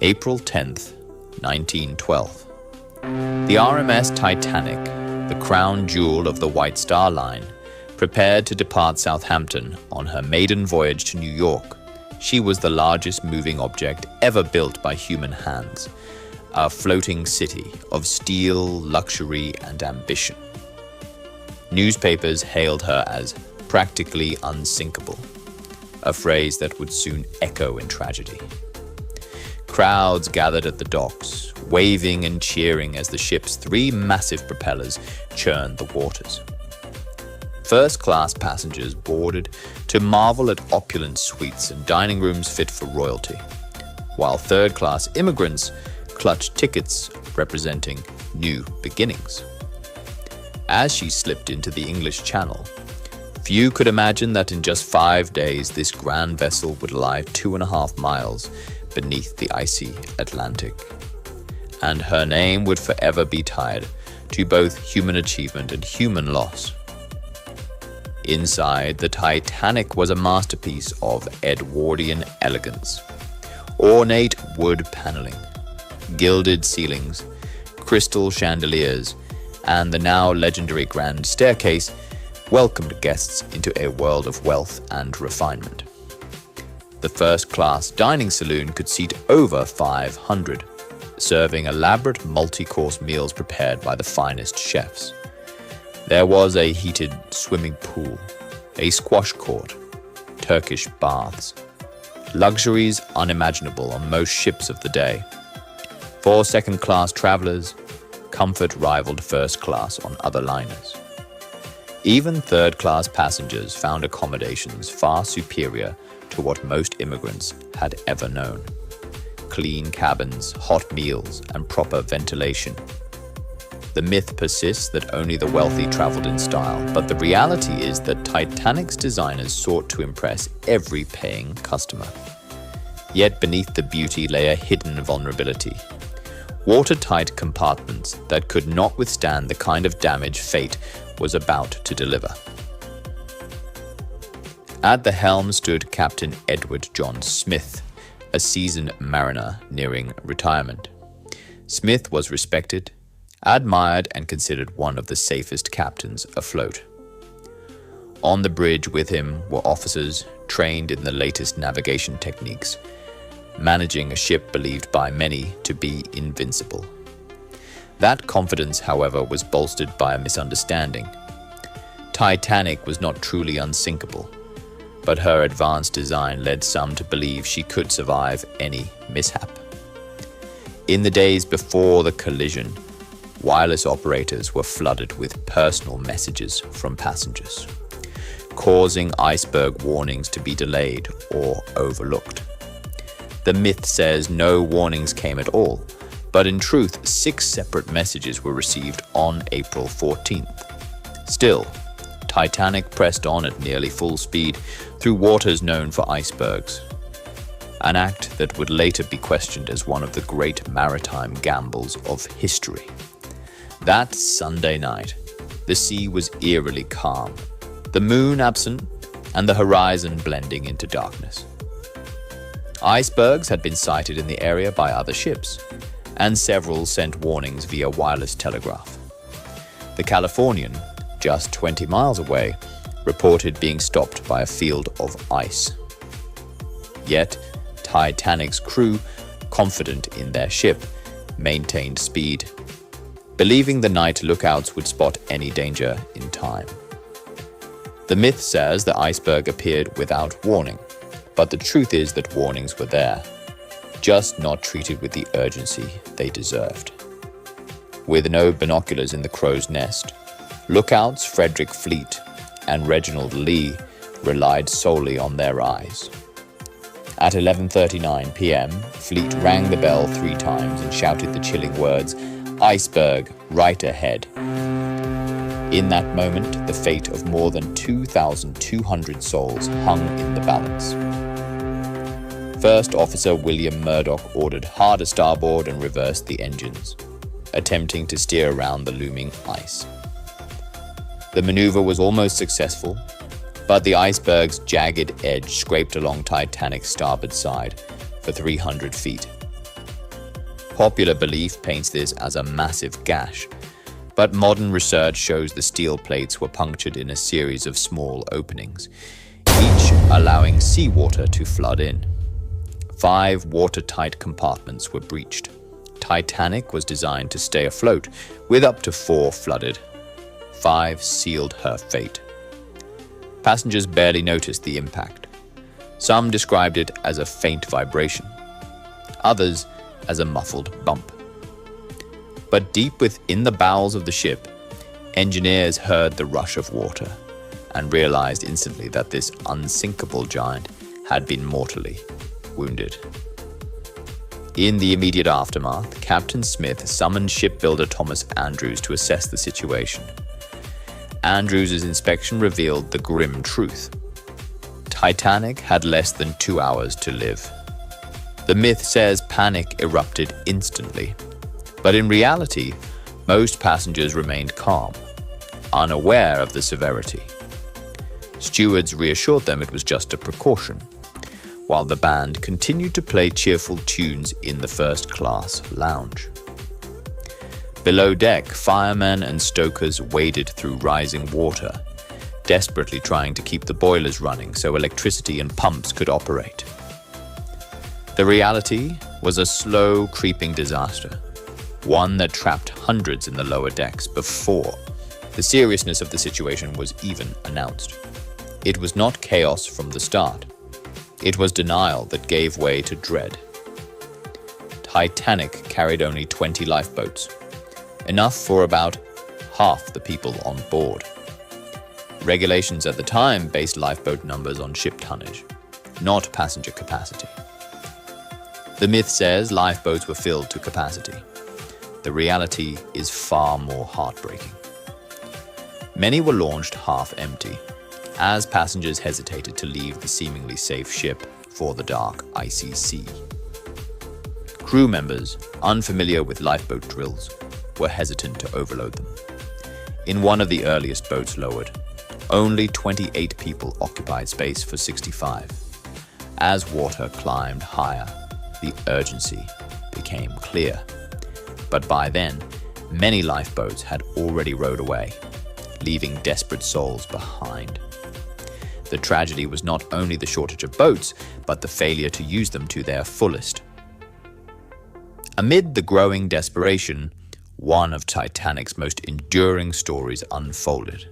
April 10th, 1912. The RMS Titanic, the crown jewel of the White Star Line, prepared to depart Southampton on her maiden voyage to New York. She was the largest moving object ever built by human hands, a floating city of steel, luxury, and ambition. Newspapers hailed her as practically unsinkable, a phrase that would soon echo in tragedy. Crowds gathered at the docks, waving and cheering as the ship's three massive propellers churned the waters. First-class passengers boarded to marvel at opulent suites and dining rooms fit for royalty, while third-class immigrants clutched tickets representing new beginnings. As she slipped into the English Channel, few could imagine that in just 5 days this grand vessel would lie 2.5 miles beneath the icy Atlantic, and her name would forever be tied to both human achievement and human loss. Inside, the Titanic was a masterpiece of Edwardian elegance. Ornate wood paneling, gilded ceilings, crystal chandeliers, and the now legendary grand staircase welcomed guests into a world of wealth and refinement. The first-class dining saloon could seat over 500, serving elaborate multi-course meals prepared by the finest chefs. There was a heated swimming pool, a squash court, Turkish baths, luxuries unimaginable on most ships of the day. For second-class travelers, comfort rivaled first class on other liners. Even third-class passengers found accommodations far superior to what most immigrants had ever known. Clean cabins, hot meals, and proper ventilation. The myth persists that only the wealthy traveled in style, but the reality is that Titanic's designers sought to impress every paying customer. Yet beneath the beauty lay a hidden vulnerability. Watertight compartments that could not withstand the kind of damage fate was about to deliver. At the helm stood Captain Edward John Smith, a seasoned mariner nearing retirement. Smith was respected, admired, and considered one of the safest captains afloat. On the bridge with him were officers trained in the latest navigation techniques, managing a ship believed by many to be invincible. That confidence, however, was bolstered by a misunderstanding. Titanic was not truly unsinkable, but her advanced design led some to believe she could survive any mishap. In the days before the collision, wireless operators were flooded with personal messages from passengers, causing iceberg warnings to be delayed or overlooked. The myth says no warnings came at all, but in truth, 6 separate messages were received on April 14th. Still, Titanic pressed on at nearly full speed through waters known for icebergs, an act that would later be questioned as one of the great maritime gambles of history. That Sunday night, the sea was eerily calm, the moon absent, and the horizon blending into darkness. Icebergs had been sighted in the area by other ships, and several sent warnings via wireless telegraph. The Californian, just 20 miles away, reported being stopped by a field of ice. Yet, Titanic's crew, confident in their ship, maintained speed, believing the night lookouts would spot any danger in time. The myth says the iceberg appeared without warning, but the truth is that warnings were there, just not treated with the urgency they deserved. With no binoculars in the crow's nest, lookouts Frederick Fleet and Reginald Lee relied solely on their eyes. At 11:39 p.m., Fleet rang the bell 3 times and shouted the chilling words, "Iceberg, right ahead." In that moment, the fate of more than 2,200 souls hung in the balance. First Officer William Murdoch ordered hard a starboard and reversed the engines, attempting to steer around the looming ice. The maneuver was almost successful, but the iceberg's jagged edge scraped along Titanic's starboard side for 300 feet, Popular belief paints this as a massive gash, but modern research shows the steel plates were punctured in a series of small openings, each allowing seawater to flood in. 5 watertight compartments were breached. Titanic was designed to stay afloat, with up to 4 flooded. 5 sealed her fate. Passengers barely noticed the impact. Some described it as a faint vibration, others as a muffled bump. But deep within the bowels of the ship, engineers heard the rush of water and realized instantly that this unsinkable giant had been mortally wounded. In the immediate aftermath, Captain Smith summoned shipbuilder Thomas Andrews to assess the situation. Andrews' inspection revealed the grim truth. Titanic had less than 2 hours to live. The myth says panic erupted instantly, but in reality, most passengers remained calm, unaware of the severity. Stewards reassured them it was just a precaution, while the band continued to play cheerful tunes in the first-class lounge. Below deck, firemen and stokers waded through rising water, desperately trying to keep the boilers running so electricity and pumps could operate. The reality was a slow, creeping disaster, one that trapped hundreds in the lower decks before the seriousness of the situation was even announced. It was not chaos from the start. It was denial that gave way to dread. Titanic carried only 20 lifeboats, enough for about half the people on board. Regulations at the time based lifeboat numbers on ship tonnage, not passenger capacity. The myth says lifeboats were filled to capacity. The reality is far more heartbreaking. Many were launched half empty, as passengers hesitated to leave the seemingly safe ship for the dark, icy sea. Crew members, unfamiliar with lifeboat drills, were hesitant to overload them. In one of the earliest boats lowered, only 28 people occupied space for 65. As water climbed higher, the urgency became clear. But by then, many lifeboats had already rowed away, leaving desperate souls behind. The tragedy was not only the shortage of boats, but the failure to use them to their fullest. Amid the growing desperation, one of Titanic's most enduring stories unfolded.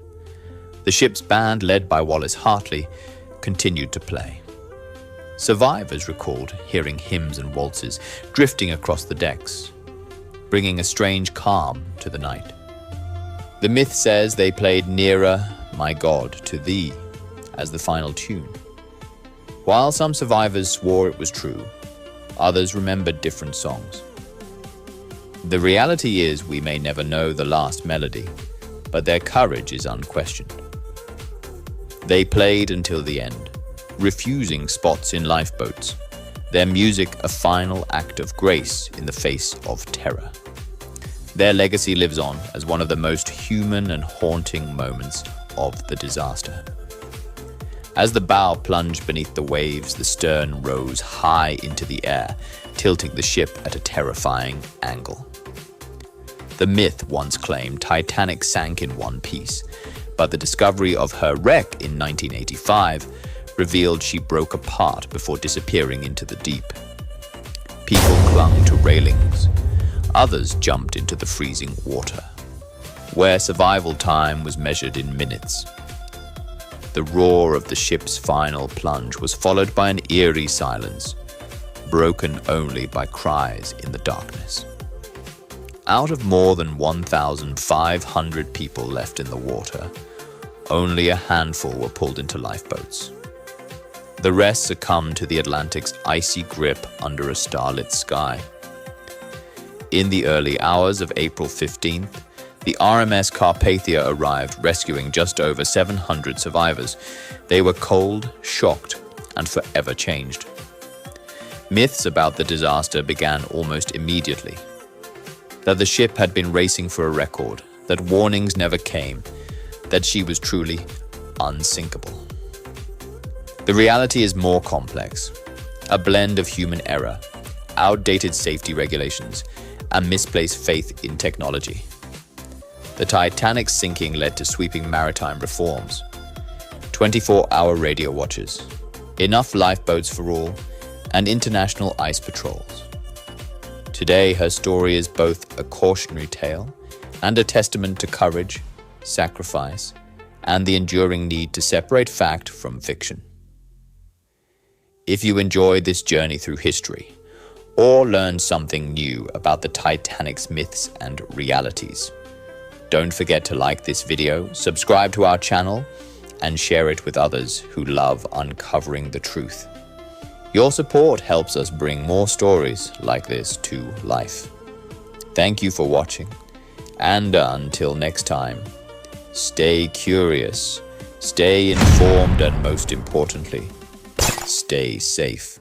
The ship's band, led by Wallace Hartley, continued to play. Survivors recalled hearing hymns and waltzes drifting across the decks, bringing a strange calm to the night. The myth says they played "Nearer, My God, to Thee" as the final tune. While some survivors swore it was true, others remembered different songs. The reality is we may never know the last melody, but their courage is unquestioned. They played until the end, refusing spots in lifeboats, their music a final act of grace in the face of terror. Their legacy lives on as one of the most human and haunting moments of the disaster. As the bow plunged beneath the waves, the stern rose high into the air, tilting the ship at a terrifying angle. The myth once claimed Titanic sank in one piece, but the discovery of her wreck in 1985 revealed she broke apart before disappearing into the deep. People clung to railings. Others jumped into the freezing water, where survival time was measured in minutes. The roar of the ship's final plunge was followed by an eerie silence, broken only by cries in the darkness. Out of more than 1,500 people left in the water, only a handful were pulled into lifeboats. The rest succumbed to the Atlantic's icy grip under a starlit sky. In the early hours of April 15th, the RMS Carpathia arrived, rescuing just over 700 survivors. They were cold, shocked, and forever changed. Myths about the disaster began almost immediately. That the ship had been racing for a record, that warnings never came, that she was truly unsinkable. The reality is more complex, a blend of human error, outdated safety regulations and misplaced faith in technology. The Titanic's sinking led to sweeping maritime reforms, 24-hour radio watches, enough lifeboats for all, and international ice patrols. Today, her story is both a cautionary tale and a testament to courage, sacrifice, and the enduring need to separate fact from fiction. If you enjoyed this journey through history, or learned something new about the Titanic's myths and realities, don't forget to like this video, subscribe to our channel, and share it with others who love uncovering the truth. Your support helps us bring more stories like this to life. Thank you for watching, and until next time, stay curious, stay informed, and most importantly, stay safe.